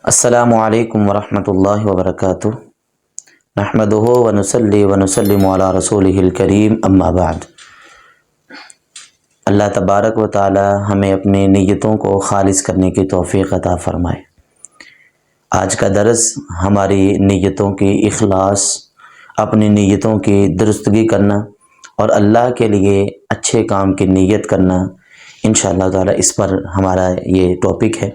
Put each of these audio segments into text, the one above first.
السلام علیکم ورحمۃ اللہ وبرکاتہ۔ نحمدہ ونصلی ونسلم علی رسولہ الکریم، اما بعد۔ اللہ تبارک و تعالی ہمیں اپنی نیتوں کو خالص کرنے کی توفیق عطا فرمائے۔ آج کا درس ہماری نیتوں کی اخلاص، اپنی نیتوں کی درستگی کرنا اور اللہ کے لیے اچھے کام کی نیت کرنا، انشاءاللہ تعالی اس پر ہمارا یہ ٹاپک ہے۔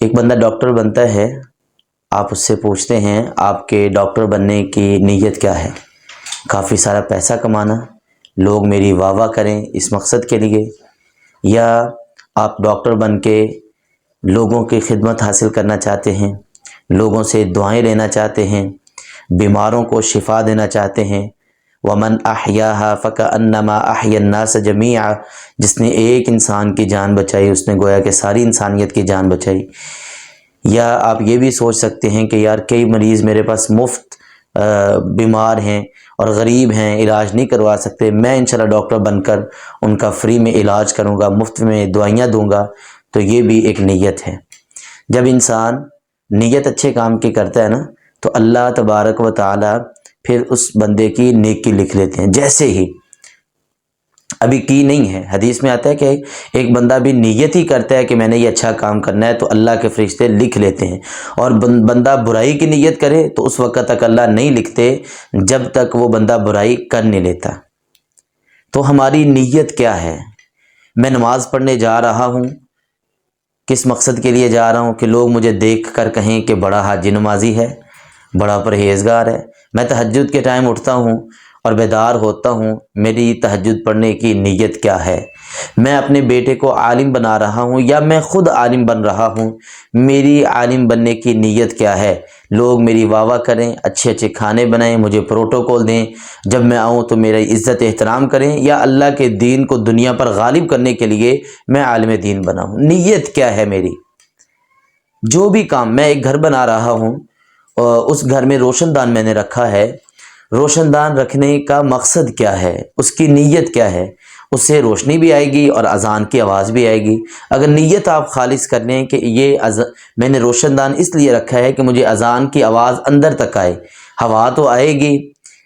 ایک بندہ ڈاکٹر بنتا ہے، آپ اس سے پوچھتے ہیں آپ کے ڈاکٹر بننے کی نیت کیا ہے؟ کافی سارا پیسہ کمانا، لوگ میری واہ واہ کریں اس مقصد کے لیے، یا آپ ڈاکٹر بن کے لوگوں کی خدمت حاصل کرنا چاہتے ہیں، لوگوں سے دعائیں لینا چاہتے ہیں، بیماروں کو شفا دینا چاہتے ہیں۔ وَمَنْ أَحْيَاهَا فَكَأَنَّمَا أَحْيَا النَّاسَ جَمِيعًا، جس نے ایک انسان کی جان بچائی اس نے گویا کہ ساری انسانیت کی جان بچائی۔ یا آپ یہ بھی سوچ سکتے ہیں کہ یار کئی مریض میرے پاس مفت بیمار ہیں اور غریب ہیں، علاج نہیں کروا سکتے، میں انشاءاللہ ڈاکٹر بن کر ان کا فری میں علاج کروں گا، مفت میں دوائیاں دوں گا۔ تو یہ بھی ایک نیت ہے۔ جب انسان نیت اچھے کام کی کرتا ہے نا، تو اللہ تبارک و تعالی پھر اس بندے کی نیکی لکھ لیتے ہیں۔ جیسے ہی ابھی کی نہیں ہے، حدیث میں آتا ہے کہ ایک بندہ بھی نیت ہی کرتا ہے کہ میں نے یہ اچھا کام کرنا ہے، تو اللہ کے فرشتے لکھ لیتے ہیں۔ اور بندہ برائی کی نیت کرے تو اس وقت تک اللہ نہیں لکھتے جب تک وہ بندہ برائی کر نہیں لیتا۔ تو ہماری نیت کیا ہے؟ میں نماز پڑھنے جا رہا ہوں، کس مقصد کے لیے جا رہا ہوں؟ کہ لوگ مجھے دیکھ کر کہیں کہ بڑا حاجی نمازی ہے، بڑا پرہیزگار ہے۔ میں تہجد کے ٹائم اٹھتا ہوں اور بیدار ہوتا ہوں، میری تہجد پڑھنے کی نیت کیا ہے؟ میں اپنے بیٹے کو عالم بنا رہا ہوں یا میں خود عالم بن رہا ہوں، میری عالم بننے کی نیت کیا ہے؟ لوگ میری واہ واہ کریں، اچھے اچھے کھانے بنائیں، مجھے پروٹوکول دیں، جب میں آؤں تو میری عزت احترام کریں، یا اللہ کے دین کو دنیا پر غالب کرنے کے لیے میں عالم دین بنا ہوں؟ نیت کیا ہے میری؟ جو بھی کام، میں ایک گھر بنا رہا ہوں، اس گھر میں روشن دان میں نے رکھا ہے، روشن دان رکھنے کا مقصد کیا ہے؟ اس کی نیت کیا ہے؟ اس سے روشنی بھی آئے گی اور اذان کی آواز بھی آئے گی۔ اگر نیت آپ خالص کر لیں کہ میں نے روشن دان اس لیے رکھا ہے کہ مجھے اذان کی آواز اندر تک آئے، ہوا تو آئے گی،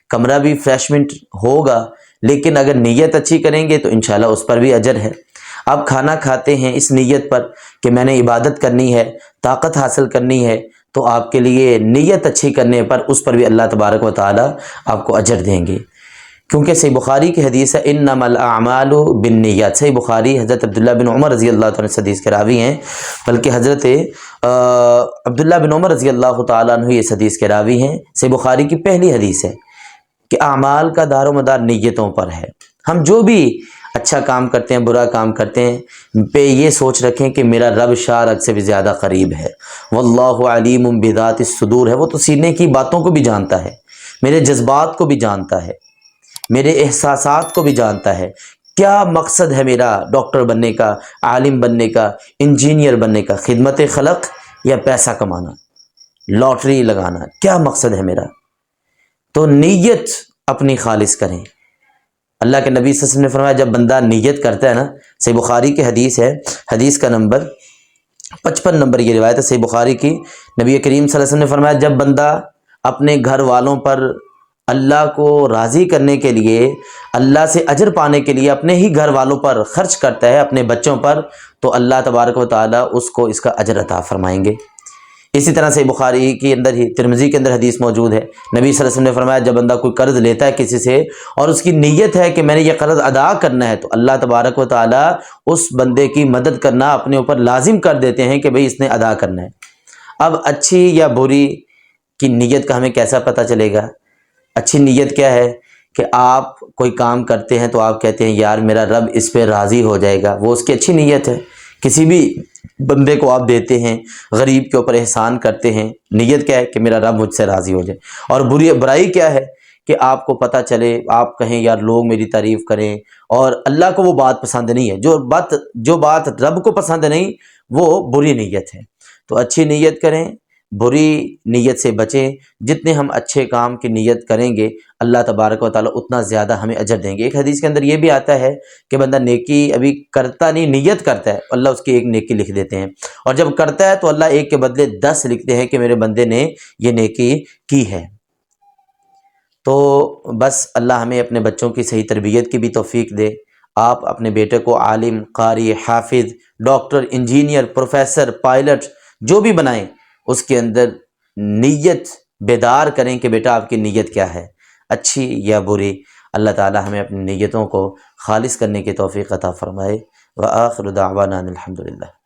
کمرہ بھی فریشمنٹ ہوگا، لیکن اگر نیت اچھی کریں گے تو انشاءاللہ اس پر بھی اجر ہے۔ آپ کھانا کھاتے ہیں اس نیت پر کہ میں نے عبادت کرنی ہے، طاقت حاصل کرنی ہے، تو آپ کے لیے نیت اچھی کرنے پر اس پر بھی اللہ تبارک و تعالی آپ کو اجر دیں گے۔ کیونکہ صحیح بخاری کی حدیث ہے انما الاعمال بالنیات۔ صحیح بخاری، حضرت عبداللہ بن عمر رضی اللہ تعالیٰ عنہ حدیث کے راوی ہیں، بلکہ حضرت عبداللہ بن عمر رضی اللہ تعالیٰ عنہ اس حدیث کے راوی ہیں۔ صحیح بخاری کی پہلی حدیث ہے کہ اعمال کا دار و مدار نیتوں پر ہے۔ ہم جو بھی اچھا کام کرتے ہیں، برا کام کرتے ہیں، پہ یہ سوچ رکھیں کہ میرا رب شارق سے بھی زیادہ قریب ہے، واللہ علیم بذات الصدور ہے، وہ تو سینے کی باتوں کو بھی جانتا ہے، میرے جذبات کو بھی جانتا ہے، میرے احساسات کو بھی جانتا ہے۔ کیا مقصد ہے میرا ڈاکٹر بننے کا، عالم بننے کا، انجینئر بننے کا؟ خدمت خلق یا پیسہ کمانا، لاٹری لگانا؟ کیا مقصد ہے میرا؟ تو نیت اپنی خالص کریں۔ اللہ کے نبی صلی اللہ علیہ وسلم نے فرمایا جب بندہ نیت کرتا ہے نا، صحیح بخاری کی حدیث ہے، حدیث کا نمبر 55 نمبر یہ روایت ہے صحیح بخاری کی، نبی کریم صلی اللہ علیہ وسلم نے فرمایا جب بندہ اپنے گھر والوں پر اللہ کو راضی کرنے کے لیے، اللہ سے اجر پانے کے لیے اپنے ہی گھر والوں پر خرچ کرتا ہے، اپنے بچوں پر، تو اللہ تبارک و تعالی اس کو اس کا اجر عطا فرمائیں گے۔ اسی طرح سے بخاری کے اندر ہی، ترمذی کے اندر حدیث موجود ہے، نبی صلی اللہ علیہ وسلم نے فرمایا جب بندہ کوئی قرض لیتا ہے کسی سے اور اس کی نیت ہے کہ میں نے یہ قرض ادا کرنا ہے، تو اللہ تبارک و تعالی اس بندے کی مدد کرنا اپنے اوپر لازم کر دیتے ہیں کہ بھئی اس نے ادا کرنا ہے۔ اب اچھی یا بری کی نیت کا ہمیں کیسا پتہ چلے گا؟ اچھی نیت کیا ہے کہ آپ کوئی کام کرتے ہیں تو آپ کہتے ہیں یار میرا رب اس پہ راضی ہو جائے گا، وہ اس کی اچھی نیت ہے۔ کسی بھی بندے کو آپ دیتے ہیں، غریب کے اوپر احسان کرتے ہیں، نیت کیا ہے کہ میرا رب مجھ سے راضی ہو جائے۔ اور برائی کیا ہے کہ آپ کو پتہ چلے، آپ کہیں یار لوگ میری تعریف کریں، اور اللہ کو وہ بات پسند نہیں ہے، جو بات رب کو پسند نہیں وہ بری نیت ہے۔ تو اچھی نیت کریں، بری نیت سے بچیں۔ جتنے ہم اچھے کام کی نیت کریں گے اللہ تبارک و تعالیٰ اتنا زیادہ ہمیں اجر دیں گے۔ ایک حدیث کے اندر یہ بھی آتا ہے کہ بندہ نیکی ابھی کرتا نہیں، نیت کرتا ہے، اللہ اس کی ایک نیکی لکھ دیتے ہیں، اور جب کرتا ہے تو اللہ ایک کے بدلے 10 لکھتے ہیں کہ میرے بندے نے یہ نیکی کی ہے۔ تو بس اللہ ہمیں اپنے بچوں کی صحیح تربیت کی بھی توفیق دے۔ آپ اپنے بیٹے کو عالم، قاری، حافظ، ڈاکٹر، انجینئر، پروفیسر، پائلٹ جو بھی بنائیں، اس کے اندر نیت بیدار کریں کہ بیٹا آپ کی نیت کیا ہے، اچھی یا بری۔ اللہ تعالی ہمیں اپنی نیتوں کو خالص کرنے کی توفیق عطا فرمائے۔ وآخر دعوانا ان الحمدللہ۔